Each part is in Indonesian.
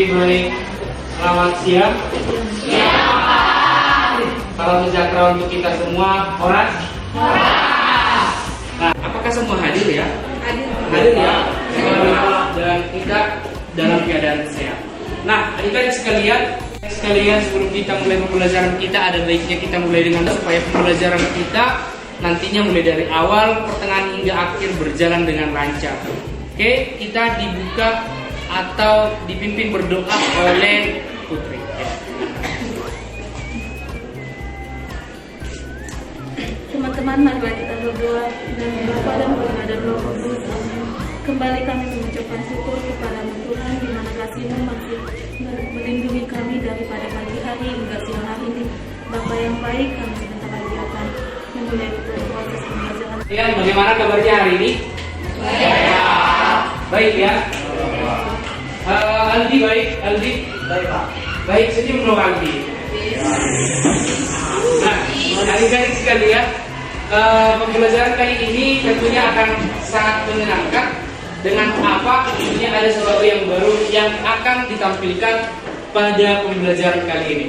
Baik, selamat siang. Salam sejahtera untuk kita semua. Horas. Nah, apakah semua hadir ya? Hadir ya. Dan kita dalam keadaan sehat. Nah, adik-adik sekalian, sebelum kita mulai pembelajaran kita, ada baiknya kita mulai dengan supaya pembelajaran kita nantinya mulai dari awal, pertengahan hingga akhir berjalan dengan lancar. Oke, kita dibuka atau dipimpin berdoa oleh Putri. Teman-teman, marilah kita berdoa dan Bapa dan Putra dan Roh Kudus. Amin. Kembali kami mengucapkan syukur kepada Tuhan di mana kasih-Mu masih melindungi kami daripada pagi hari hingga siang hari ini. Bapa yang baik, kami minta bagi akan memulai proses pembelajaran. Ya, bagaimana kabarnya hari ini? Baik ya. Aldi baik, Aldi. Baik Pak. Baik, senyum dong Aldi. Nah, adik-adik sekalian, pembelajaran kali ini tentunya akan sangat menyenangkan. Dengan apa? Tentunya ada sesuatu yang baru yang akan ditampilkan pada pembelajaran kali ini.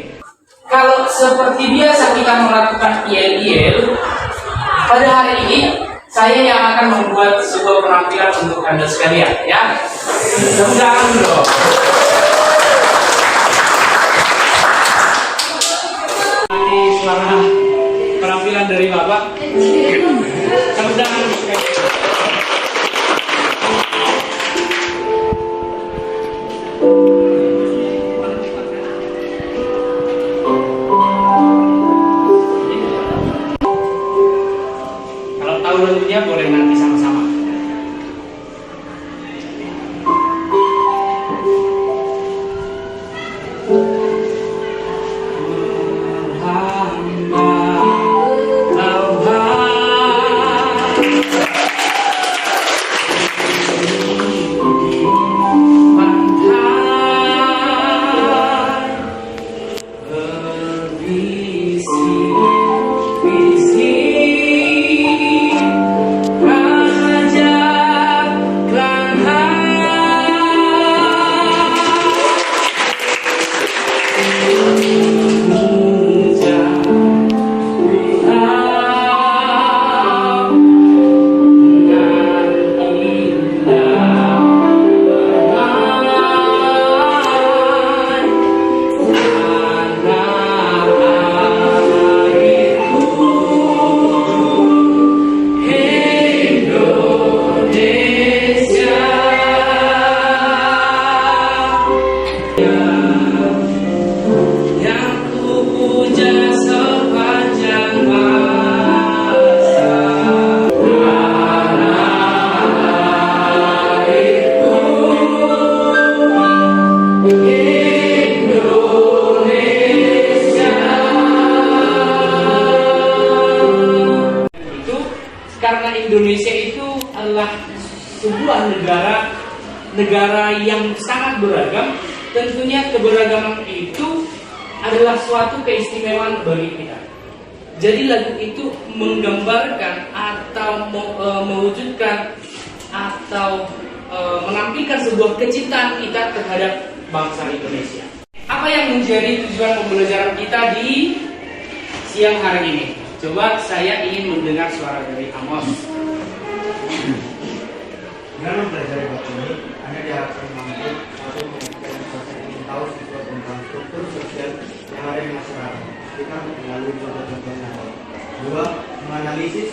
Kalau seperti biasa kita melakukan IEL, pada hari ini saya yang akan membuat sebuah penampilan untuk Anda sekalian, ya. Mudah-mudahan dong. Ini suara penampilan dari Bapak. Mudah-mudahan. Kalau tahu lagunya boleh nanti sama-sama. Karena Indonesia itu adalah sebuah negara yang sangat beragam, tentunya keberagaman itu adalah suatu keistimewaan bagi kita. Jadi lagu itu menggambarkan atau mewujudkan atau menampilkan sebuah kecintaan kita terhadap bangsa Indonesia. Apa yang menjadi tujuan pembelajaran kita di siang hari ini? Coba saya ingin mendengar suara dari Amos. Dengan mempelajari bab ini, Anda diharapkan mampu satu mengumpulkan proses ingin tahu sesuatu tentang struktur sosial yang ada di masyarakat kita melalui contoh-contoh yang ada. Dua, menganalisis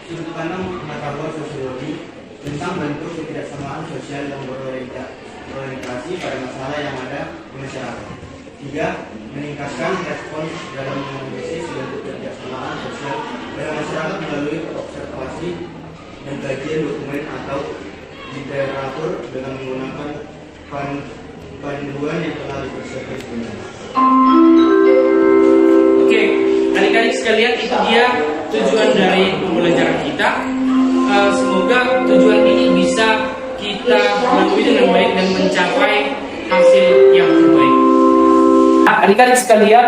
sudut pandang pengetahuan sosiologi tentang bentuk ketidaksamaan sosial yang berorientasi pada masalah yang ada di masyarakat. Tiga, meningkatkan respons dalam menganalisis bentuk ketidaksamaan sosial dalam masyarakat melalui observasi dan kajian dokumen atau literatur dengan menggunakan panduan yang telah dipersiapkan sebelumnya. Oke, adik-adik sekalian, itu dia tujuan dari pembelajaran kita. Semoga tujuan ini bisa kita lalui dengan baik dan mencapai hasil yang terbaik. Adik-adik sekalian,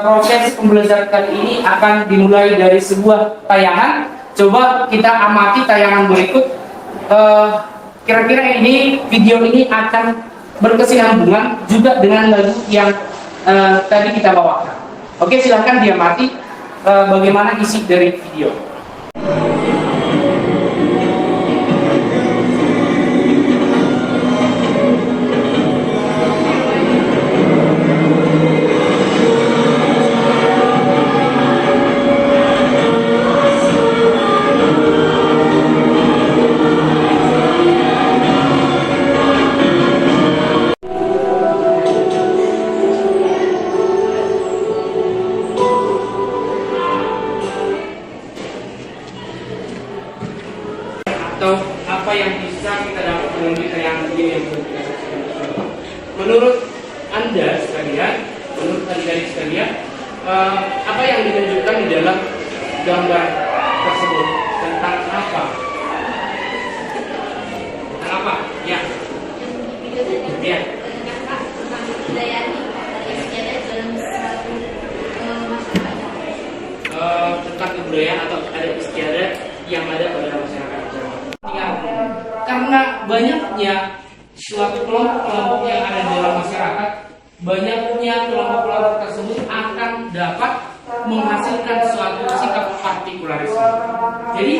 proses pembelajaran kali ini akan dimulai dari sebuah tayangan. Coba kita amati tayangan berikut. Kira-kira video ini akan berkesinambungan juga dengan lagu yang tadi kita bawakan. Oke, silahkan diamati bagaimana isi dari video. Atau apa yang bisa kita dapat melalui tayangan video yang sudah kita saksikan bersama. Menurut Anda sekalian, menurut adik-adik sekalian, apa yang ditunjukkan di dalam gambar tersebut tentang apa? Tentang apa? Ya. Ya. Tentang kebudayaan atau adat istiadat yang ada pada masyarakat Jawa. Ya, karena banyaknya suatu kelompok-kelompok yang ada di dalam masyarakat, banyaknya kelompok-kelompok tersebut akan dapat menghasilkan suatu sikap partikularisme. Jadi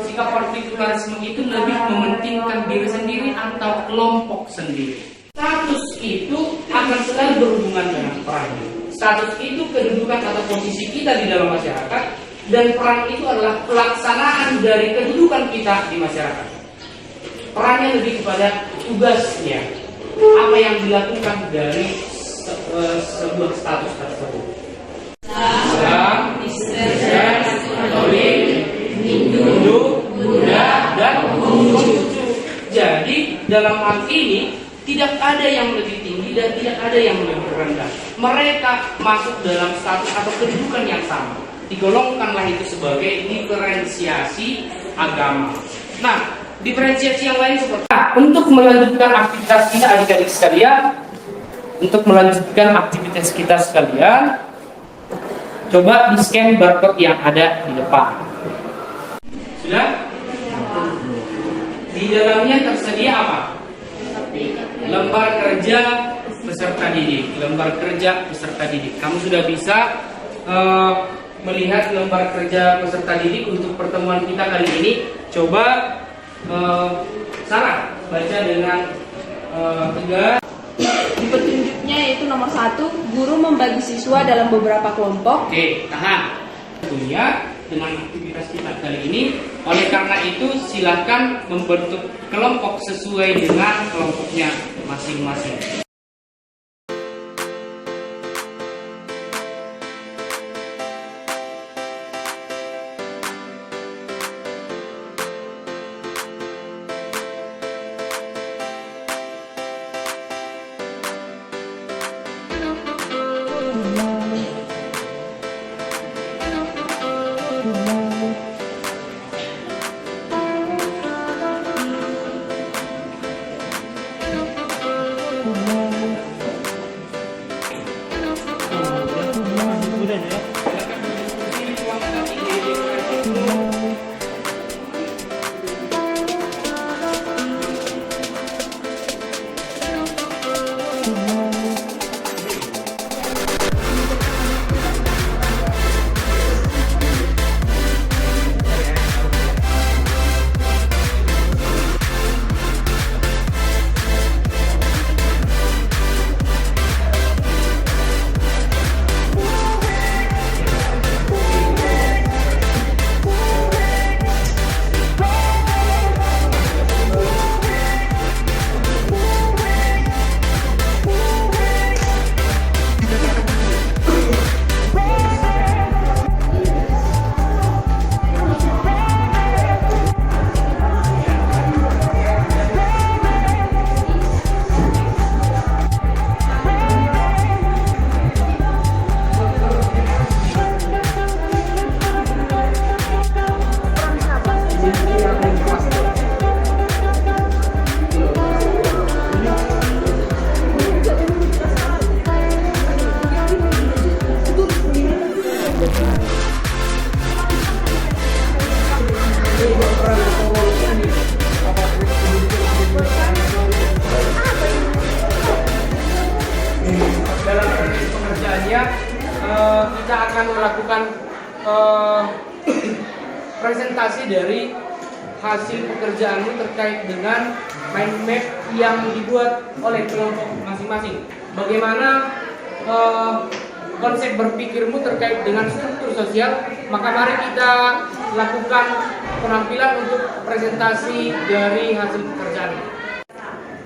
sikap partikularisme itu lebih mementingkan diri sendiri atau kelompok sendiri. Status itu akan selalu berhubungan dengan peran. Status itu kedudukan atau posisi kita di dalam masyarakat, dan peran itu adalah pelaksanaan dari kedudukan kita di masyarakat. Perannya lebih kepada tugasnya, apa yang dilakukan dari sebuah status tersebut. Islam, Kristen, Katolik, Hindu, Buddha, dan Konghucu. Jadi dalam hal ini tidak ada yang lebih tinggi dan tidak ada yang lebih rendah. Mereka masuk dalam status atau kedudukan yang sama. Digolongkanlah itu sebagai diferensiasi agama. Nah, diferensiasi yang lain seperti untuk melanjutkan aktivitas kita adik-adik sekalian, coba di-scan barcode yang ada di depan. Sudah? Di dalamnya tersedia apa? Lembar kerja peserta didik. Lembar kerja peserta didik. Kamu sudah bisa melihat lembar kerja peserta didik untuk pertemuan kita kali ini. Coba Sarah baca dengan tegas. Di petunjuknya yaitu nomor 1, guru membagi siswa dalam beberapa kelompok. Oke, tahan. Tentunya dengan aktivitas kita kali ini, oleh karena itu silakan membentuk kelompok sesuai dengan kelompoknya masing-masing. Thank you. peran metodologi ini? Apa dalam pengerjaannya kita akan melakukan presentasi dari hasil pekerjaanmu terkait dengan mind map yang dibuat oleh kelompok masing-masing. Bagaimana konsep berpikirmu terkait dengan struktur sosial, maka mari kita lakukan penampilan untuk presentasi dari hasil pekerjaan.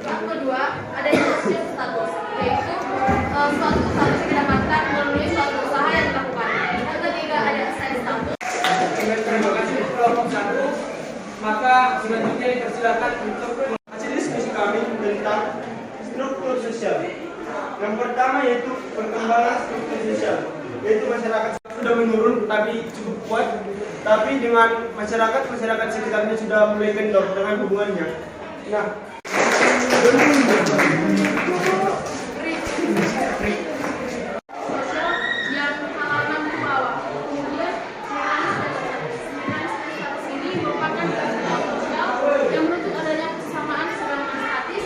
Yang kedua, ada social status, yaitu suatu status didapatkan melalui suatu usaha yang dilakukan. Yang ketiga, ada assign status. Terima kasih kelompok 1. Maka selanjutnya dipersilakan untuk Hasil diskusi kami tentang struktur sosial. Yang pertama yaitu perkembangan struktur sosial, yaitu masyarakat sudah menurun tapi cukup kuat, tapi dengan masyarakat sekitarnya sudah mulai kendor dengan hubungannya. Nah, Yang halaman ke bawah. Kemudian, ini merupakan kegiatan sosial yang menuntut adanya kesamaan secara statis.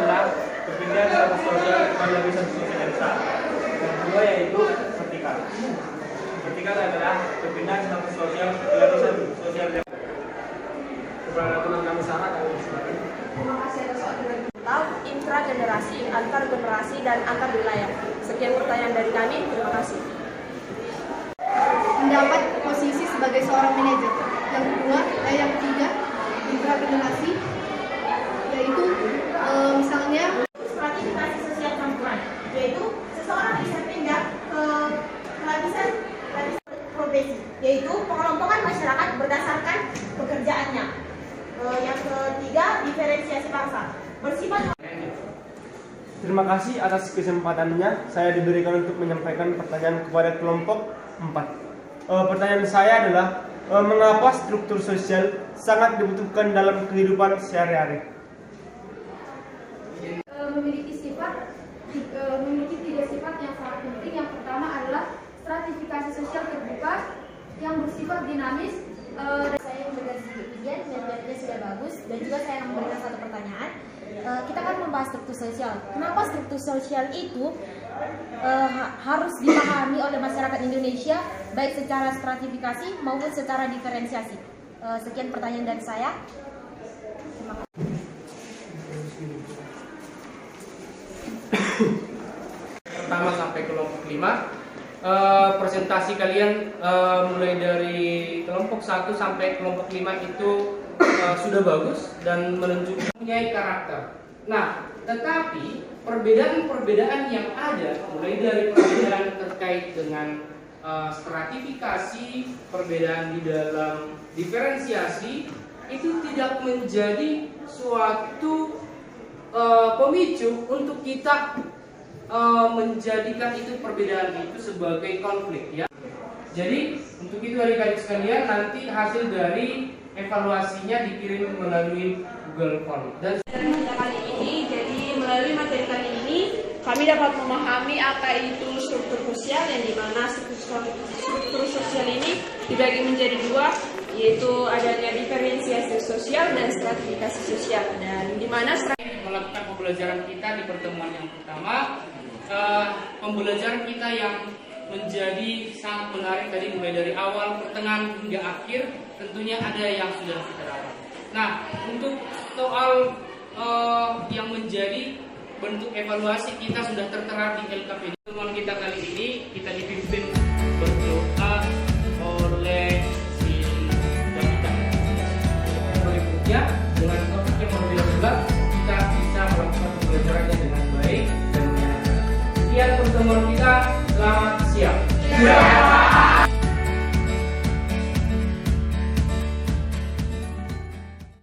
adalah kepindahan status sosial kepada lapisan sosial yang besar. Yang kedua yaitu vertikal. Vertikal adalah kepindahan status sosial ke lapisan sosial yang keberangkatan kami sangat Terima kasih atas waktunya. Tentang intragenerasi, antar generasi, dan antar wilayah. Sekian pertanyaan dari kami. Terima kasih. Mendapat posisi sebagai seorang manajer. Yang kedua, yang ketiga, intragenerasi, yaitu misalnya Stratifikasi sosial campuran, yaitu seseorang bisa pindah ke lapisan profesi, yaitu pengelompokan masyarakat berdasarkan pekerjaannya. Yang ketiga, diferensiasi bangsa, bersifat. Terima kasih atas kesempatannya. Saya diberikan untuk menyampaikan pertanyaan kepada kelompok 4. Pertanyaan saya adalah mengapa struktur sosial sangat dibutuhkan dalam kehidupan sehari-hari? memiliki tiga sifat yang sangat penting. Yang pertama adalah stratifikasi sosial terbuka yang bersifat dinamis. Saya memberikan sedikit ujian, metodenya sudah bagus, dan juga saya akan memberikan satu pertanyaan. Kita kan membahas struktur sosial. Kenapa struktur sosial itu harus dipahami oleh masyarakat Indonesia, baik secara stratifikasi maupun secara diferensiasi? Sekian pertanyaan dari saya. Terima kasih. pertama sampai kelompok 5. Presentasi kalian mulai dari kelompok 1 sampai kelompok 5 itu sudah bagus dan menunjukkan punya karakter. Nah, tetapi perbedaan-perbedaan yang ada mulai dari perbedaan terkait dengan stratifikasi, perbedaan di dalam diferensiasi itu tidak menjadi suatu pemicu untuk kita menjadikan itu perbedaan itu sebagai konflik, ya. Jadi untuk itu adik-adik sekalian, nanti hasil dari evaluasinya dikirim melalui Google Form. Dan Kita kali ini, jadi melalui materi kali ini kami dapat memahami apa itu struktur sosial, yang dimana struktur sosial ini dibagi menjadi dua, yaitu adanya diferensiasi sosial dan stratifikasi sosial. Dan dimana melakukan pembelajaran kita di pertemuan yang pertama, pembelajaran kita yang menjadi sangat menarik tadi, mulai dari awal, pertengahan hingga akhir, tentunya ada yang sudah kita dapat. Nah, untuk soal yang menjadi bentuk evaluasi kita sudah tertera di LKPD. Pertemuan kita kali ini kita dipimpin berdoa.